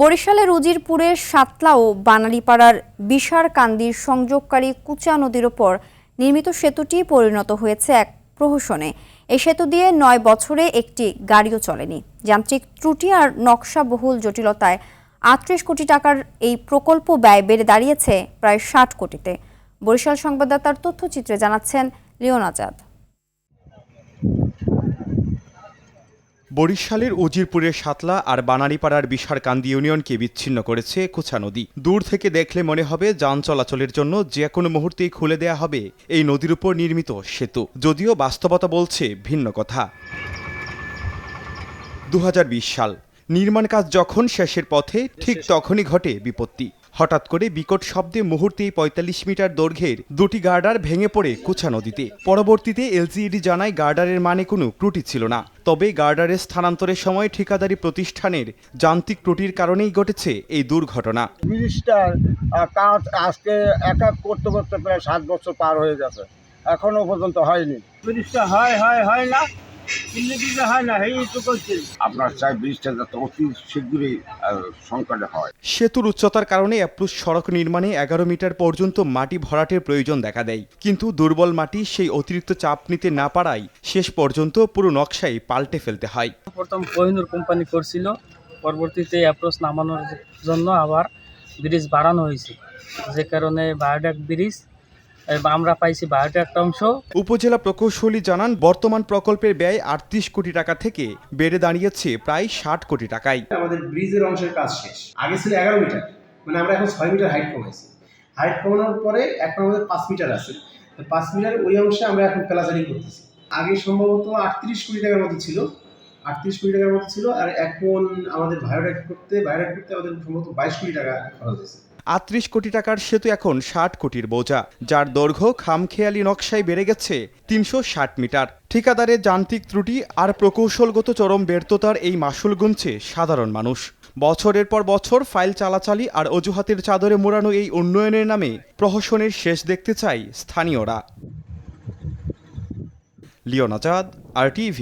বরিশালের উজিরপুরের সাতলা ও বানারীপাড়ার বিশারকান্দির সংযোগকারী কুচা নদীর ওপর নির্মিত সেতুটি পরিণত হয়েছে এক প্রহসনে। এই সেতু দিয়ে ৯ বছরে একটি গাড়িও চলেনি। যান্ত্রিক ত্রুটি আর নকশাবহুল জটিলতায় ৩৮ কোটি টাকার এই প্রকল্প ব্যয় বেড়ে দাঁড়িয়েছে প্রায় ৬০ কোটিতে। বরিশাল সংবাদদাতার তথ্যচিত্রে জানাচ্ছেন লিওন আজাদ। বরিশালের উজিরপুরের সাতলা আর বানারীপাড়ার বিশারকান্দি ইউনিয়নকে বিচ্ছিন্ন করেছে কুচা নদী। দূর থেকে দেখলে মনে হবে যান চলাচলের জন্য যে কোনো মুহূর্তেই খুলে দেয়া হবে এই নদীর উপর নির্মিত সেতু, যদিও বাস্তবতা বলছে ভিন্ন কথা। ২০২০ সাল নির্মাণ কাজ যখন শেষের পথে ঠিক তখনই ঘটে বিপত্তি। হঠাৎ করে বিকট শব্দে মুহূর্তেই ৪৫ মিটার দৈর্ঘ্যের দুটি গার্ডার ভেঙে পড়ে কুচা নদীতে। পরবর্তীতে এলজিইডি জানায় গার্ডারের মানে কোনো ত্রুটি ছিল না, তবে গার্ডারের স্থানান্তরের সময় ঠিকাদারি প্রতিষ্ঠানের যান্ত্রিক ত্রুটির কারণেই ঘটেছে এই দুর্ঘটনা। ব্রিজটার কাজ আজকে এক করতে করতে প্রায় ৭ বছর পার হয়ে গেছে, এখনো পর্যন্ত হয়নি। ব্রিজটা হয় না, হয় না, আপনার চাই ব্রিজটা যাতে অতি শীঘ্রই সংকটে হয়। সেতুর উচ্চতার কারণে অ্যাপ্রোচ সড়ক নির্মাণে ১১ মিটার পর্যন্ত মাটি ভরাটের প্রয়োজন দেখা দেয়, কিন্তু দুর্বল মাটি সেই অতিরিক্ত চাপ নিতে না পারায় শেষ পর্যন্ত পুরো নকশাই পাল্টে ফেলতে হয়। প্রথম কোহিনুর কোম্পানি করছিল, পরবর্তীতে অ্যাপ্রোচ নামানোর জন্য আবার ব্রিজ বাড়ানো হয়েছে, যে কারণে বায়োডাক ব্রিজ আমরা পাইছি বায়োডাক অংশ। উপজেলা প্রকৌশলী জানান বর্তমান প্রকল্পের ব্যয় ৩৮ কোটি টাকা থেকে বেড়ে দাঁড়িয়েছে প্রায় ৬০ কোটি টাকায়। আমাদের ব্রিজের অংশের কাজ শেষ। আগে ছিল ১১ মিটার, মানে আমরা এখন ৬ মিটার হাইট কমাইছি। হাইট কমানোর পরে এখন আমাদের ৫ মিটার আছে। ৫ মিটার ওই অংশে আমরা এখন প্লাজারিং করতেছি। আগে সম্ভবত ৩৮ কোটি টাকার মতো ছিল, ৩৮ কোটি টাকার মতো ছিল, আর এখন আমাদের বায়োডাক করতে আমাদের সম্ভবত ২২ কোটি টাকা খরচ হয়েছে। ৩৮ কোটি টাকার সেতু এখন ৬০ কোটির বোঝা, যার দৈর্ঘ্য খামখেয়ালি নকশায় বেড়ে গেছে ৩৬০ মিটার। ঠিকাদারের যান্ত্রিক ত্রুটি আর প্রকৌশলগত চরম ব্যর্থতার এই মাশুল গুনছে সাধারণ মানুষ। বছরের পর বছর ফাইল চালাচালি আর অজুহাতের চাদরে মোড়ানো এই উন্নয়নের নামে প্রহসনের শেষ দেখতে চায় স্থানীয়রা। লিওন আজাদ, RTV।